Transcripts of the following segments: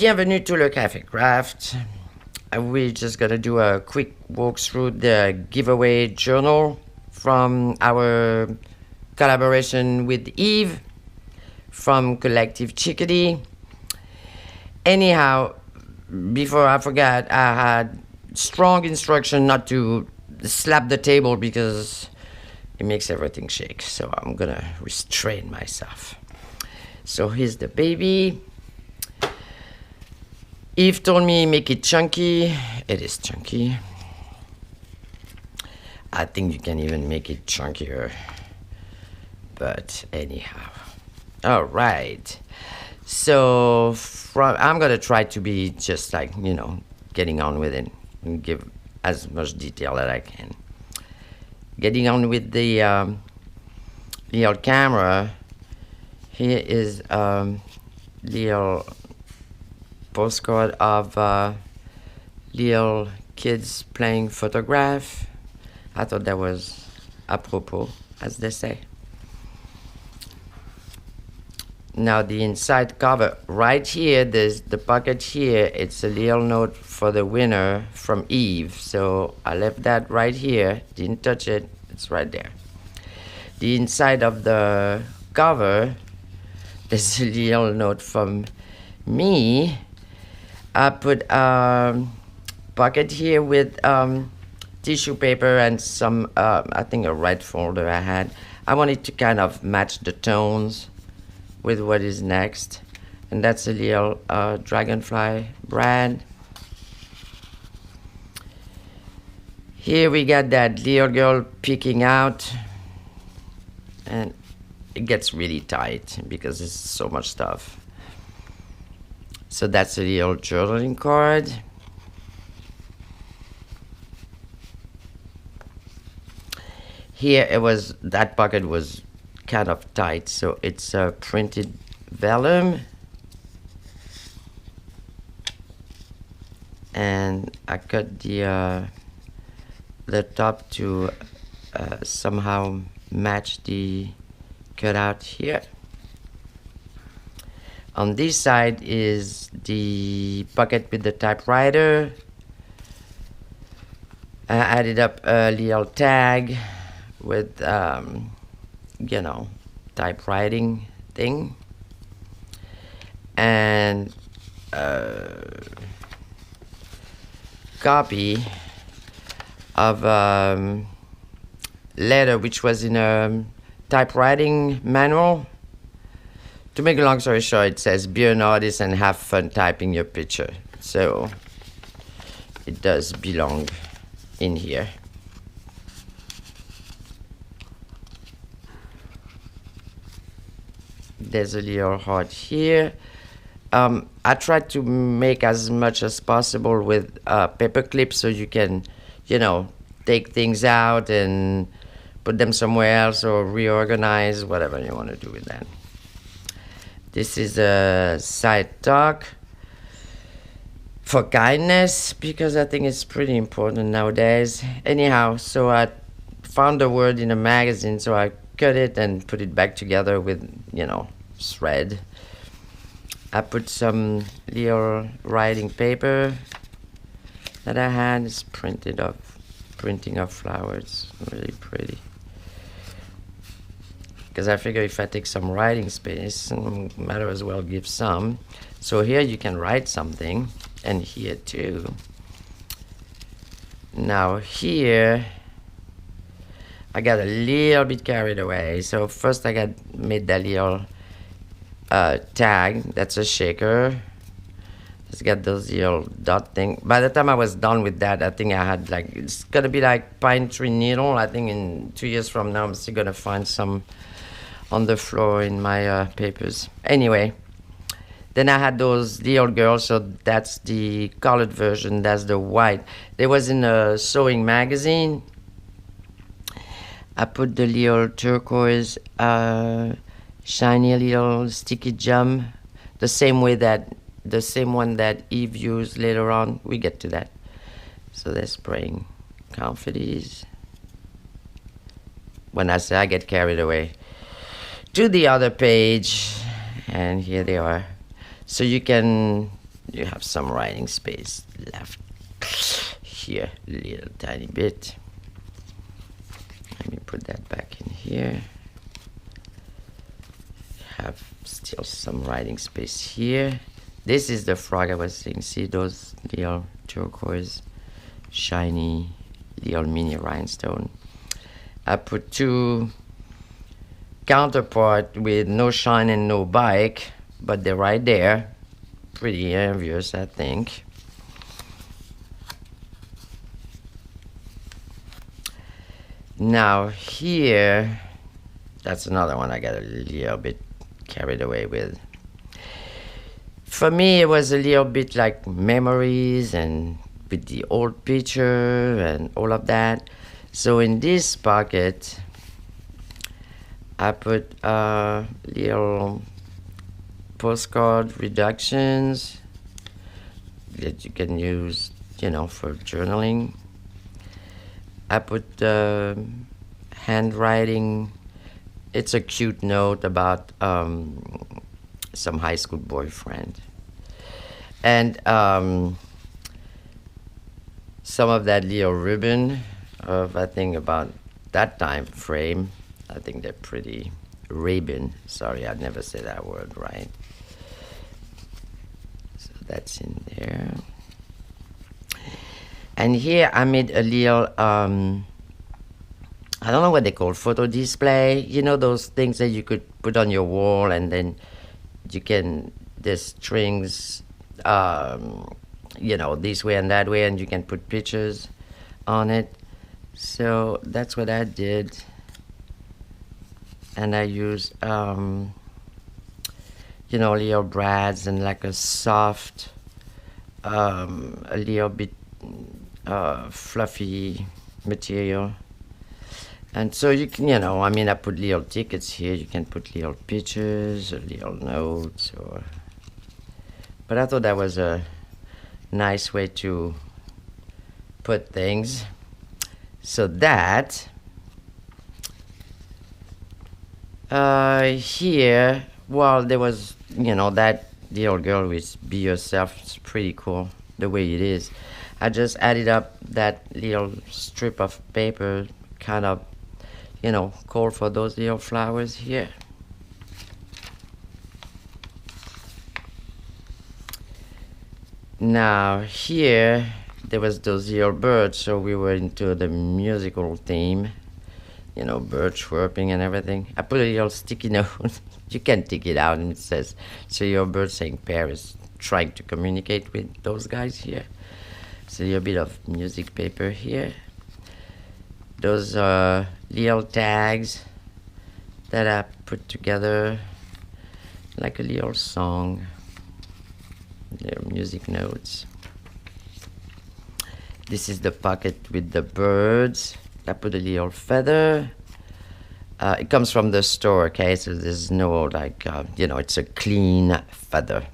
Bienvenue to Le Café Craft. We're just gonna do a quick walk through the giveaway journal from our collaboration with Eve from Collective Chickadee. Anyhow, before I forgot, I had strong instruction not to slap the table because it makes everything shake. So I'm gonna restrain myself. So here's the baby. Eve told me make it chunky. It is chunky. I think you can even make it chunkier. But anyhow. All right. So I'm going to try to be just like, getting on with it and give as much detail that I can. Getting on with the little camera. Here is little postcard of little kids playing photograph. I thought that was apropos, as they say. Now the inside cover, right here, there's the pocket here. It's a little note for the winner from Eve. So I left that right here, didn't touch it, it's right there. The inside of the cover, there's a little note from me. I put a pocket here with tissue paper and some, I think a red folder I had. I wanted to kind of match the tones with what is next. And that's a little dragonfly brand. Here we got that little girl peeking out. And it gets really tight because there's so much stuff. So that's a little journaling card. Here that pocket was kind of tight, so it's a printed vellum. And I cut the top to somehow match the cutout here. On this side is the pocket with the typewriter. I added up a little tag with, typewriting thing. And copy of letter which was in a typewriting manual. To make a long story short, it says, be an artist and have fun typing your picture. So it does belong in here. There's a little heart here. I tried to make as much as possible with paper clips so you can, take things out and put them somewhere else or reorganize, whatever you want to do with that. This is a side talk for kindness because I think it's pretty important nowadays. Anyhow, so I found the word in a magazine, so I cut it and put it back together with, thread. I put some little writing paper that I had. It's printing of flowers, really pretty. Because I figure if I take some writing space, might as well give some. So here you can write something, and here too. Now here, I got a little bit carried away. So first I made that little tag. That's a shaker. It's got those little dot thing. By the time I was done with that, I think I had it's gonna be like pine tree needle. I think in 2 years from now, I'm still gonna find some on the floor in my papers. Anyway, then I had those little girls, so that's the colored version, that's the white. There was in a sewing magazine. I put the little turquoise, shiny little sticky gem, the same one that Eve used later on. We get to that. So they're spraying confettis. When I say I get carried away. To the other page, and here they are. So you can you have some writing space left here, a little tiny bit. Let me put that back in here. Have still some writing space here. This is the frog I was saying. See those little turquoise, shiny, little mini rhinestone. I put two counterpart with no shine and no bike, but they're right there. Pretty obvious, I think. Now here, that's another one I got a little bit carried away with. For me, it was a little bit like memories and with the old picture and all of that. So in this pocket, I put little postcard reductions that you can use, for journaling. I put handwriting. It's a cute note about some high school boyfriend. And some of that little ribbon of, I think, about that time frame. I think they're pretty ribbon. Sorry, I'd never say that word right. So that's in there. And here I made a little, I don't know what they call photo display. You know those things that you could put on your wall and then you can, there's strings, this way and that way, and you can put pictures on it. So that's what I did. And I used, little brads and like a soft, a little bit fluffy material. And so you can, I put little tickets here. You can put little pictures or little notes, but I thought that was a nice way to put things. So that here, well, there was, that little girl with Be Yourself. It's pretty cool the way it is. I just added up that little strip of paper, kind of, call for those little flowers here. Now here, there was those little birds, so we were into the musical theme, birds chirping and everything. I put a little sticky note. You can take it out and it says, so your bird saying Paris, trying to communicate with those guys here. So a little bit of music paper here. Those little tags that I put together like a little song, little music notes. This is the pocket with the birds. I put a little feather. It comes from the store, okay? So there's no it's a clean feather.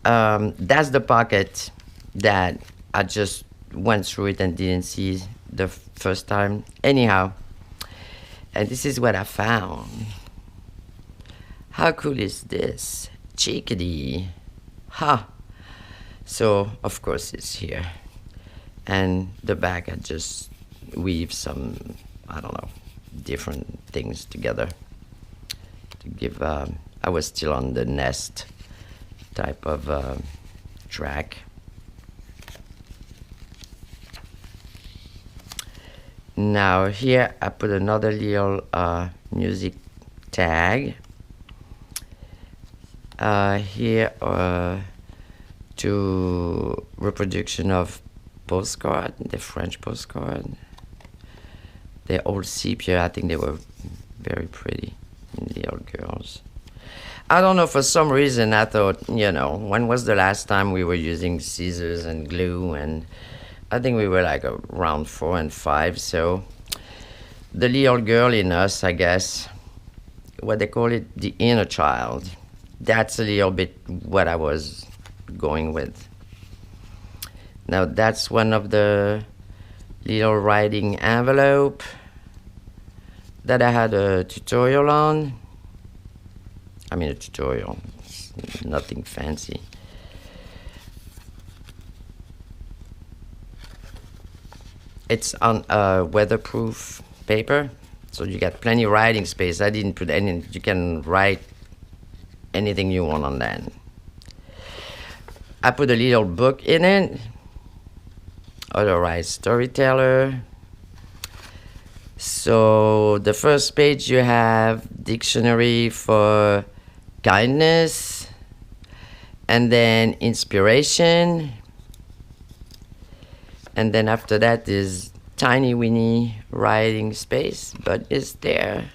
That's the pocket that I just went through it and didn't see the first time. Anyhow, and this is what I found. How cool is this? Chickadee. Ha! So, of course, it's here. And the back, I just weave some, different things together to give, I was still on the nest type of track. Now here I put another little music tag. Here to reproduction of postcard, the French postcard. They're all sepia. I think they were very pretty, little girls. I don't know, for some reason I thought, when was the last time we were using scissors and glue? And I think we were like around 4 and 5, so the little girl in us, I guess, what they call it, the inner child, that's a little bit what I was going with. Now that's one of the little writing envelope that I had a tutorial on. I mean a tutorial, it's nothing fancy. It's on weatherproof paper, so you got plenty of writing space. I didn't put any. You can write anything you want on that. I put a little book in it. Authorized storyteller. So the first page you have dictionary for kindness, and then inspiration, and then after that is tiny weeny writing space, but it's there,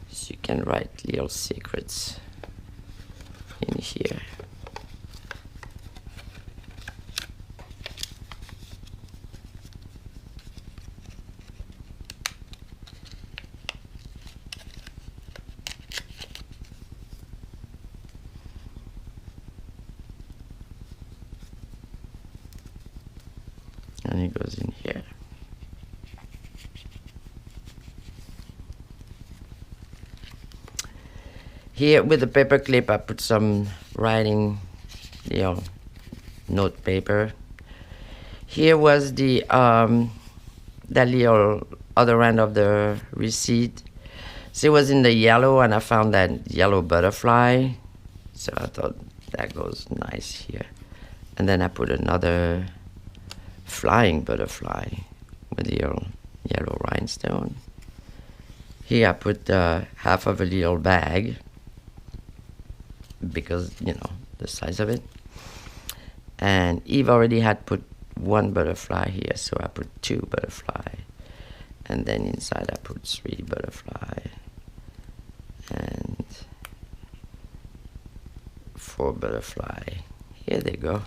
so you can write little secrets in here. And it goes in here. Here with the paper clip, I put some writing, note paper. Here was the that little other end of the receipt. So it was in the yellow, and I found that yellow butterfly. So I thought that goes nice here. And then I put another flying butterfly with the yellow rhinestone. Here I put half of a little bag because, the size of it. And Eve already had put one butterfly here, so I put 2 butterfly. And then inside I put 3 butterfly. And 4 butterfly. Here they go.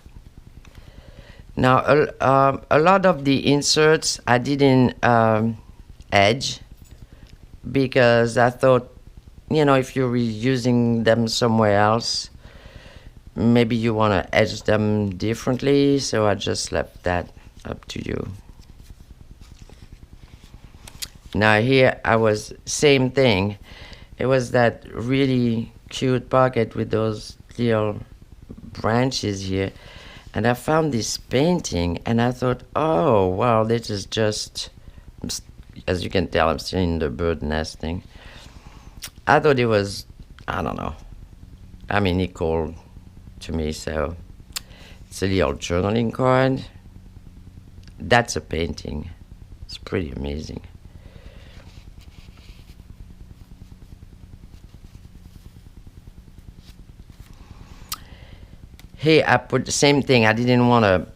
Now, a lot of the inserts I didn't edge because I thought, if you're reusing them somewhere else, maybe you want to edge them differently, so I just left that up to you. Now here same thing. It was that really cute pocket with those little branches here. And I found this painting, and I thought, oh, wow, this is just, as you can tell, I'm still in the bird nesting. I thought it was, I don't know. I mean, it called to me, so it's a little journaling card. That's a painting. It's pretty amazing. Here I put the same thing. I didn't want to,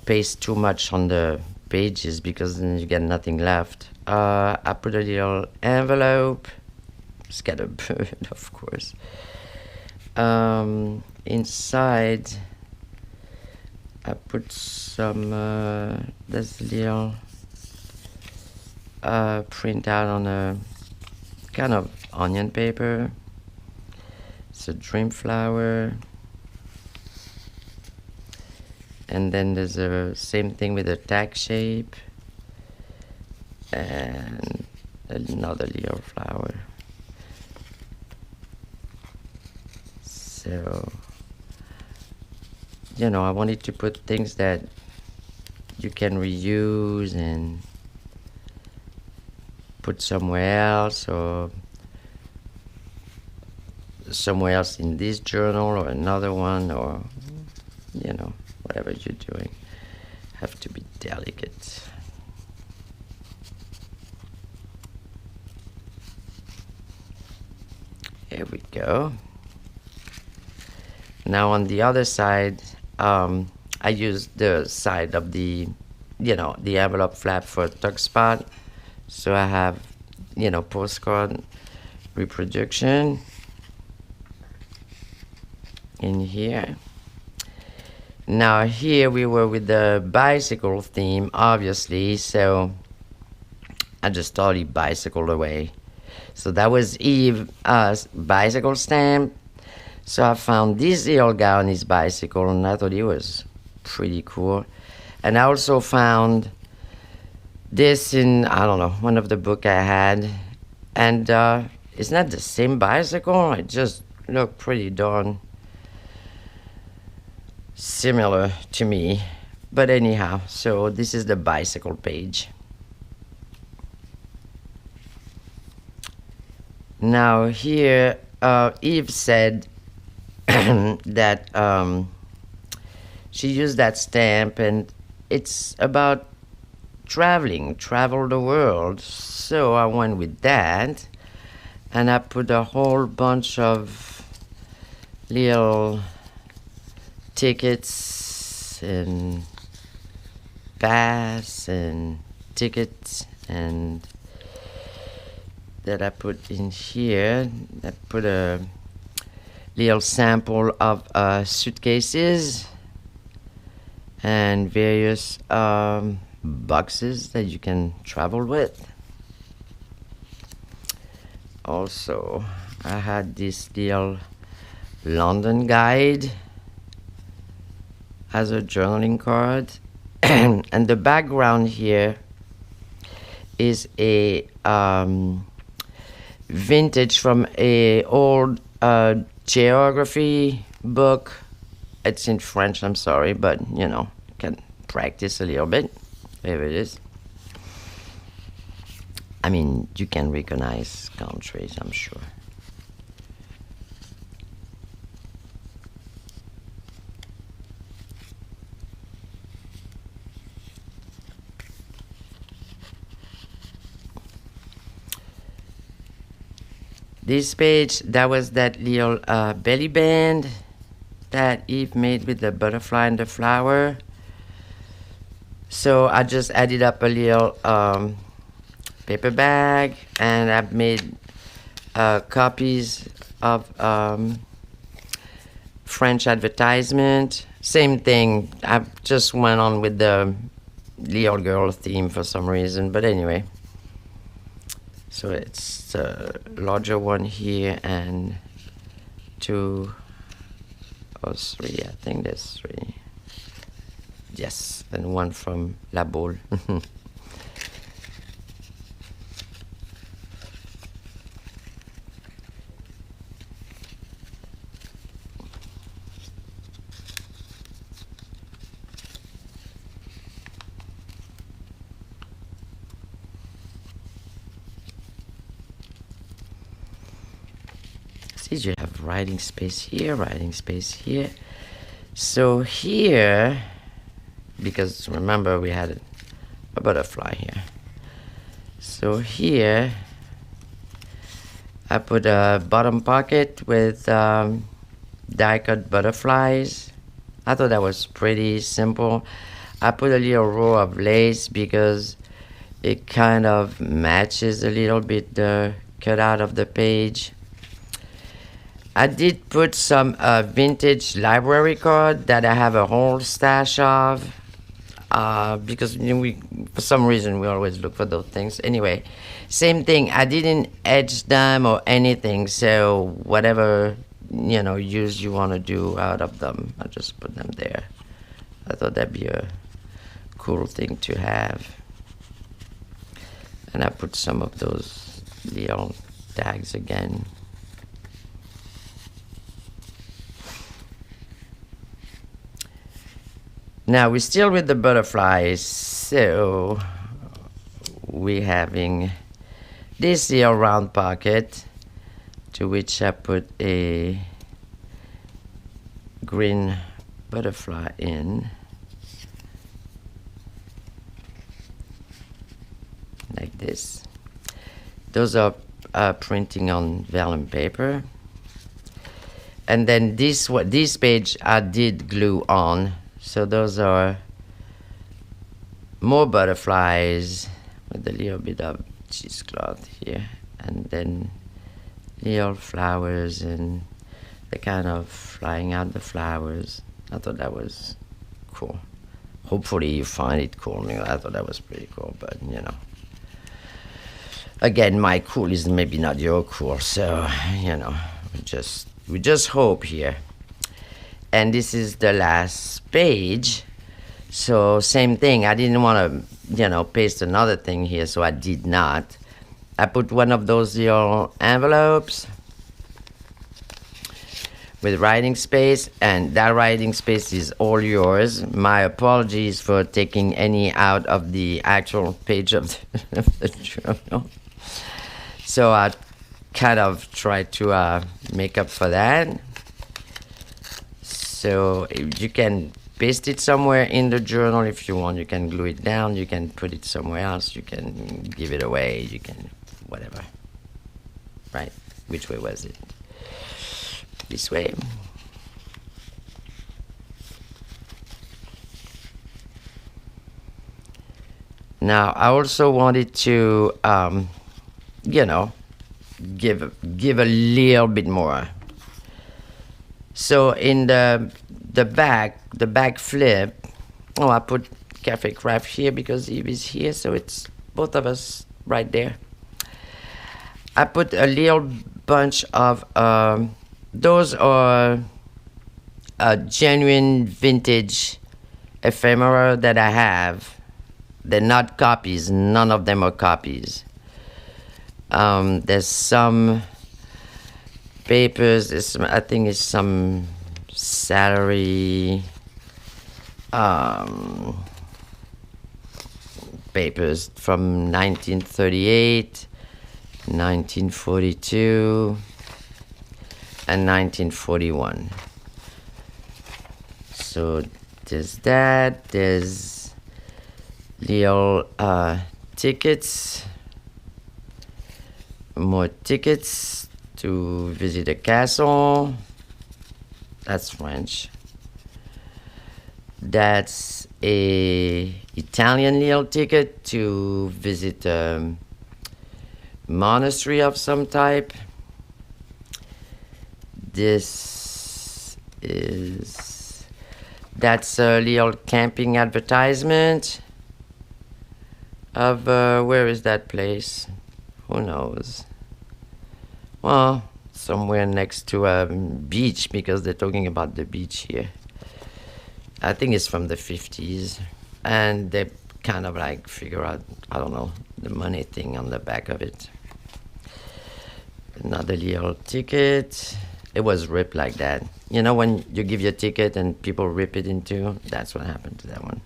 paste too much on the pages because then you get nothing left. I put a little envelope. It's got a bird, of course. Inside, I put some, this little print out on a kind of onion paper. It's a dream flower. And then there's the same thing with a tag shape. And another little flower. So, I wanted to put things that you can reuse and put somewhere else, or somewhere else in this journal or another one, or, whatever you're doing. Have to be delicate. Here we go. Now on the other side, I used the side of the, the envelope flap for tuck spot. So I have, postcard reproduction in here. Now here we were with the bicycle theme, obviously, so I just totally bicycled away. So that was Eve's bicycle stamp. So I found this little guy on his bicycle, and I thought he was pretty cool. And I also found this in, I don't know, one of the book I had. And it's not the same bicycle. It just looked pretty darn similar to me. But anyhow, so this is the bicycle page. Now here, Eve said that she used that stamp, and it's about travel the world. So I went with that, and I put a whole bunch of little tickets and pass and tickets and that I put in here. I put a little sample of suitcases and various boxes that you can travel with. Also, I had this little London guide as a journaling card. And the background here is a vintage from a old geography book. It's in French, I'm sorry, but you can practice a little bit. There it is. I mean, you can recognize countries, I'm sure. This page, that was that little belly band that Eve made with the butterfly and the flower. So I just added up a little paper bag, and I've made copies of French advertisement. Same thing, I just went on with the little girl theme for some reason, but anyway. So it's the larger one here and 2 or 3, I think there's 3. Yes, and one from La Boule. See, you have writing space here, writing space here. So here, because remember we had a butterfly here. So here, I put a bottom pocket with die-cut butterflies. I thought that was pretty simple. I put a little row of lace because it kind of matches a little bit the cutout of the page. I did put some vintage library card that I have a whole stash of because for some reason we always look for those things. Anyway, same thing. I didn't edge them or anything, so whatever use you want to do out of them, I just put them there. I thought that'd be a cool thing to have. And I put some of those little tags again. Now we're still with the butterflies, so we're having this little round pocket to which I put a green butterfly in, like this. Those are printing on vellum paper. And then this page I did glue on. So those are more butterflies with a little bit of cheesecloth here, and then little flowers, and they're kind of flying out the flowers. I thought that was cool. Hopefully you find it cool. I thought that was pretty cool, but again, my cool is maybe not your cool, so we just hope here. And this is the last page. So same thing. I didn't want to, paste another thing here, so I did not. I put one of those little envelopes with writing space, and that writing space is all yours. My apologies for taking any out of the actual page of the journal. So I kind of try to make up for that. So you can paste it somewhere in the journal if you want. You can glue it down. You can put it somewhere else. You can give it away. You can whatever. Right? Which way was it? This way. Now I also wanted to, give a little bit more. So in the back flip. Oh, I put Cafe Craft here because Eve is here, so it's both of us right there. I put a little bunch of those are genuine vintage ephemera that I have. They're not copies. None of them are copies. There's some papers. I think it's some salary papers from 1938, 1942, and 1941. So there's that. There's little tickets, more tickets to visit a castle. That's French. That's a Italian little ticket to visit a monastery of some type. That's a little camping advertisement of where is that place? Who knows? Well, somewhere next to a beach, because they're talking about the beach here. I think it's from the 50s, and they kind of like figure out, I don't know, the money thing on the back of it. Another little ticket. It was ripped like that. You know when you give your ticket and people rip it in two? That's what happened to that one.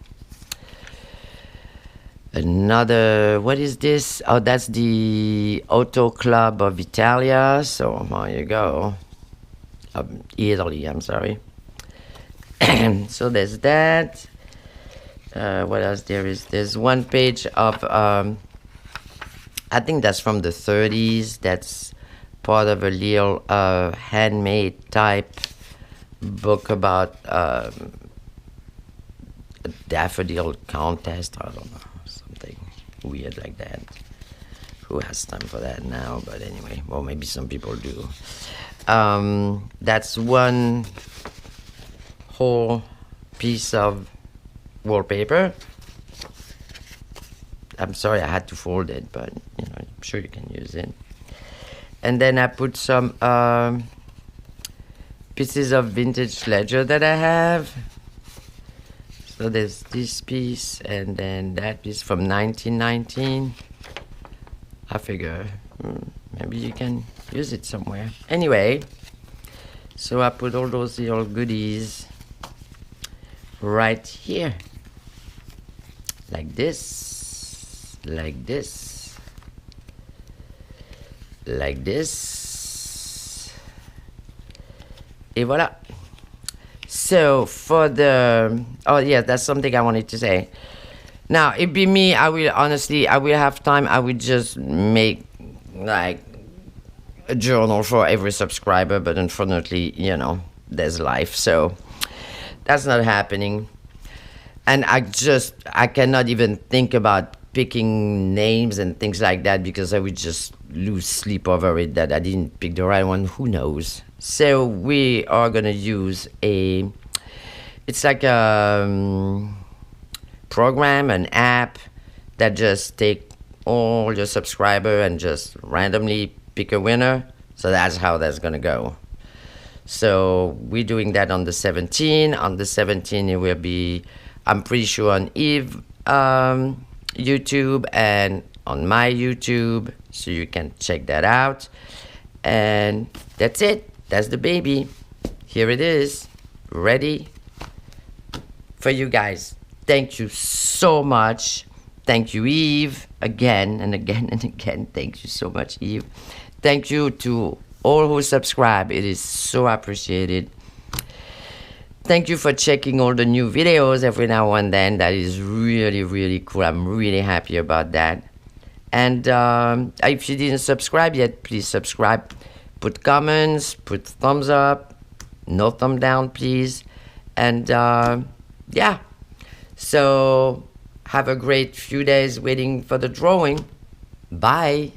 Another, what is this? Oh, that's the Auto Club of Italia. So there you go. Italy, I'm sorry. So there's that. What else there is? There's one page of, I think that's from the 30s. That's part of a little handmade type book about a daffodil contest. I don't know, something weird like that. Who has time for that now? But anyway, well, maybe some people do. That's one whole piece of wallpaper. I'm sorry I had to fold it, but I'm sure you can use it. And then I put some pieces of vintage ledger that I have. So there's this piece and then that piece from 1919. I figure maybe you can use it somewhere. Anyway, so I put all those little goodies right here. Like this, like this, like this. Et voilà. So for the, oh yeah, that's something I wanted to say. Now, it'd be me, I will have time, I would just make like a journal for every subscriber, but unfortunately, there's life, so that's not happening. And I cannot even think about picking names and things like that because I would just lose sleep over it that I didn't pick the right one. Who knows? So we are going to use it's like a program, an app that just take all your subscribers and just randomly pick a winner. So that's how that's going to go. So we're doing that on the 17th. On the 17th, it will be, I'm pretty sure, on Eve YouTube and on my YouTube. So you can check that out. And that's it. That's the baby. here it is, ready for you guys. Thank you so much. Thank you, Eve, again and again and again. Thank you so much, Eve. Thank you to all who subscribe. It is so appreciated. Thank you for checking all the new videos every now and then. That is really, really cool. I'm really happy about that. And if you didn't subscribe yet, please subscribe. Put comments, put thumbs up, no thumb down, please. And yeah, so have a great few days waiting for the drawing. Bye.